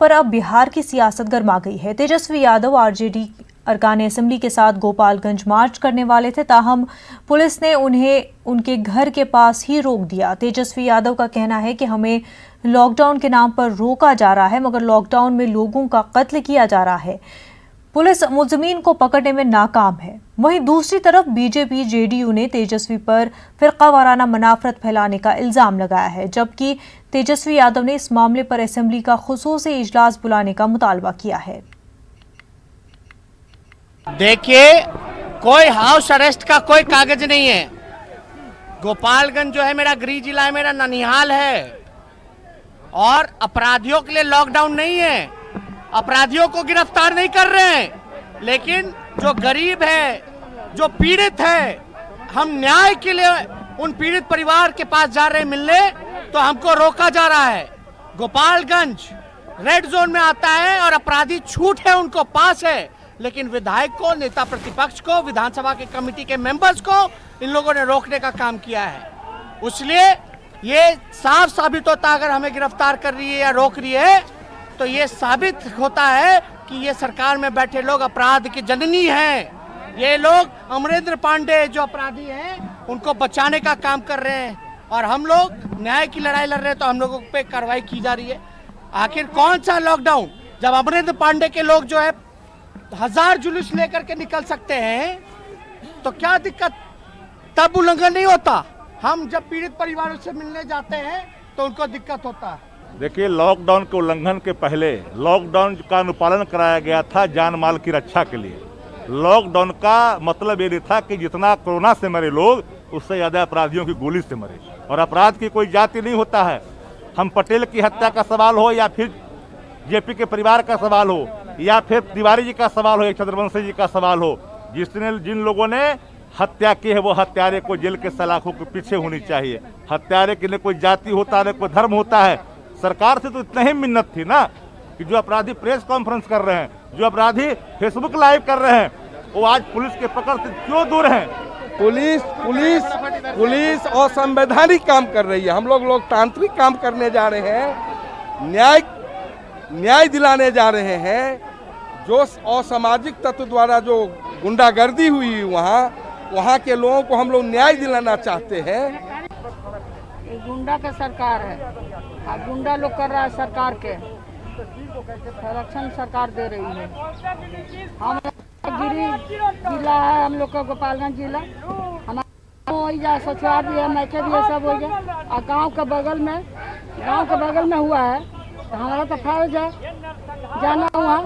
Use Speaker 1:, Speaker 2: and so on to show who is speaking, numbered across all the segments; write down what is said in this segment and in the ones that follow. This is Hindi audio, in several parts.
Speaker 1: पर अब बिहार की सियासत गर्मा गई है। तेजस्वी यादव आरजेडी अरकान असेंबली के साथ गोपालगंज मार्च करने वाले थे, ताहम पुलिस ने उन्हें उनके घर के पास ही रोक दिया। तेजस्वी यादव का कहना है कि हमें लॉकडाउन के नाम पर रोका जा रहा है, मगर लॉकडाउन में लोगों का कत्ल किया जा रहा है। पुलिस मुलजिमीन को पकड़ने में नाकाम है। वहीं दूसरी तरफ बीजेपी जेडीयू ने तेजस्वी पर फिरकावाराना मनाफरत फैलाने का इल्जाम लगाया है, जबकि तेजस्वी यादव ने इस मामले पर असेंबली का खुसूसी इजलास बुलाने का मुतालबा किया है।
Speaker 2: देखिए, कोई हाउस अरेस्ट का कोई कागज नहीं है। गोपालगंज जो है मेरा गृह जिला है, मेरा ननिहाल है, और अपराधियों के लिए लॉकडाउन नहीं है। अपराधियों को गिरफ्तार नहीं कर रहे हैं, लेकिन जो गरीब है, जो पीड़ित है, हम न्याय के लिए उन पीड़ित परिवार के पास जा रहे हैं मिलने, तो हमको रोका जा रहा है। गोपालगंज रेड जोन में आता है और अपराधी छूट है उनको पास है, लेकिन विधायक को, नेता प्रतिपक्ष को, विधानसभा के कमेटी के मेंबर्स को इन लोगों ने रोकने का काम किया है। इसलिए ये साफ साबित होता है, अगर हमें गिरफ्तार कर रही है या रोक रही है, तो ये साबित होता है कि ये सरकार में बैठे लोग अपराध की जननी हैं। ये लोग अमरेंद्र पांडे जो अपराधी हैं उनको बचाने का काम कर रहे हैं, और हम लोग न्याय की लड़ाई लड़ रहे हैं, तो हम लोगों पे कार्रवाई की जा रही है। आखिर कौन सा लॉकडाउन, जब अमरेंद्र पांडे के लोग जो है 1000 जुलूस लेकर के निकल सकते हैं, तो क्या दिक्कत, तब उल्लंघन नहीं होता। हम जब पीड़ित परिवारों से मिलने जाते हैं तो उनको दिक्कत होता है।
Speaker 3: देखिए, लॉकडाउन के उल्लंघन के पहले लॉकडाउन का अनुपालन कराया गया था जान माल की रक्षा के लिए। लॉकडाउन का मतलब ये नहीं था कि जितना कोरोना से मरे लोग, उससे ज्यादा अपराधियों की गोली से मरे। और अपराध की कोई जाति नहीं होता है। हम पटेल की हत्या का सवाल हो, या फिर जेपी के परिवार का सवाल हो, या फिर तिवारी जी का सवाल हो, या चंद्रवंशी जी का सवाल हो, जिन लोगों ने हत्या की है, वो हत्यारे को जेल के सलाखों के पीछे होनी चाहिए। हत्यारे की न कोई जाति होता है, न कोई धर्म होता है। सरकार से तो इतना ही मिन्नत थी ना कि जो अपराधी प्रेस कॉन्फ्रेंस कर रहे हैं, जो अपराधी फेसबुक लाइव कर रहे हैं, वो आज पुलिस के पकड़ से क्यों दूर हैं?
Speaker 4: पुलिस असंवैधानिक काम कर रही है। हम लोग लोकतांत्रिक काम करने जा रहे हैं, न्याय दिलाने जा रहे हैं। जो असामाजिक तत्व द्वारा जो गुंडागर्दी हुई वहाँ के लोगों को हम लोग न्याय दिलाना चाहते हैं।
Speaker 5: गुंडा का सरकार है, गुंडा लोग कर रहा है सरकार के संरक्षण सरकार दे रही है। हम गिरी जिला है, हम लोग का गोपालगंज जिला, हमारा सचुआर भी है, मैके भी है, सब हो गया। और गांव के बगल में हुआ है, तो हमारा तो फर्ज है जाना वहाँ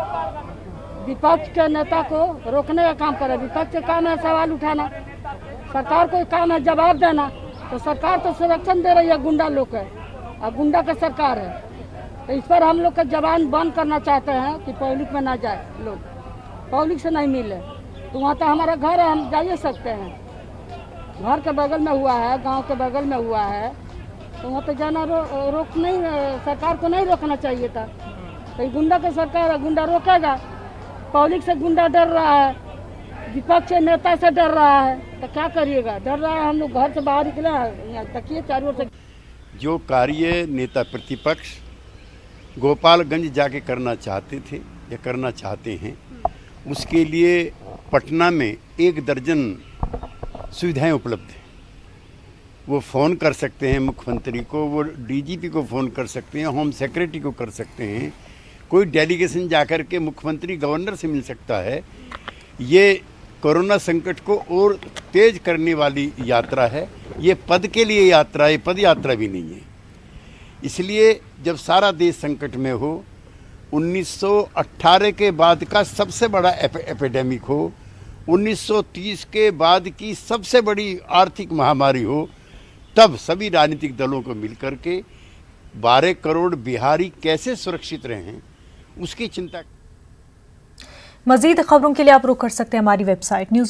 Speaker 5: विपक्ष के नेता को रोकने का काम करे। विपक्ष का काम है सवाल उठाना, सरकार को काम है जवाब देना। तो सरकार तो संरक्षण दे रही है गुंडा लोग के, और गुंडा का सरकार है, तो इस पर हम लोग का जबान बंद करना चाहते हैं कि पब्लिक में ना जाए, लोग पब्लिक से नहीं मिले। तो वहाँ तो हमारा घर है, हम जा सकते हैं। घर के बगल में हुआ है, गांव के बगल में हुआ है, तो वहाँ तो जाना रोक नहीं, सरकार को नहीं रोकना चाहिए था। तो गुंडा का सरकार है, गुंडा रोकेगा। पब्लिक से गुंडा डर रहा है, विपक्ष के नेता से डर रहा है, तो क्या करिएगा, डर रहा है। हम लोग घर से बाहर निकले हैं, तकिए चारों ओर से।
Speaker 6: जो कार्य नेता प्रतिपक्ष गोपालगंज जाके करना चाहते थे या करना चाहते हैं, उसके लिए पटना में 1 दर्जन सुविधाएं उपलब्ध हैं। वो फ़ोन कर सकते हैं मुख्यमंत्री को, वो डीजीपी को फ़ोन कर सकते हैं, होम सेक्रेटरी को कर सकते हैं। कोई डेलीगेशन जाकर के मुख्यमंत्री गवर्नर से मिल सकता है। ये कोरोना संकट को और तेज करने वाली यात्रा है। ये पद के लिए यात्रा है, पद यात्रा भी नहीं है। इसलिए जब सारा देश संकट में हो, 1918 के बाद का सबसे बड़ा एपिडेमिक हो, 1930 के बाद की सबसे बड़ी आर्थिक महामारी हो, तब सभी राजनीतिक दलों को मिलकर के 12 करोड़ बिहारी कैसे सुरक्षित रहें, उसकी चिंता।
Speaker 1: मजीद खबरों के लिए आप रुख कर सकते हैं हमारी वेबसाइट न्यूज़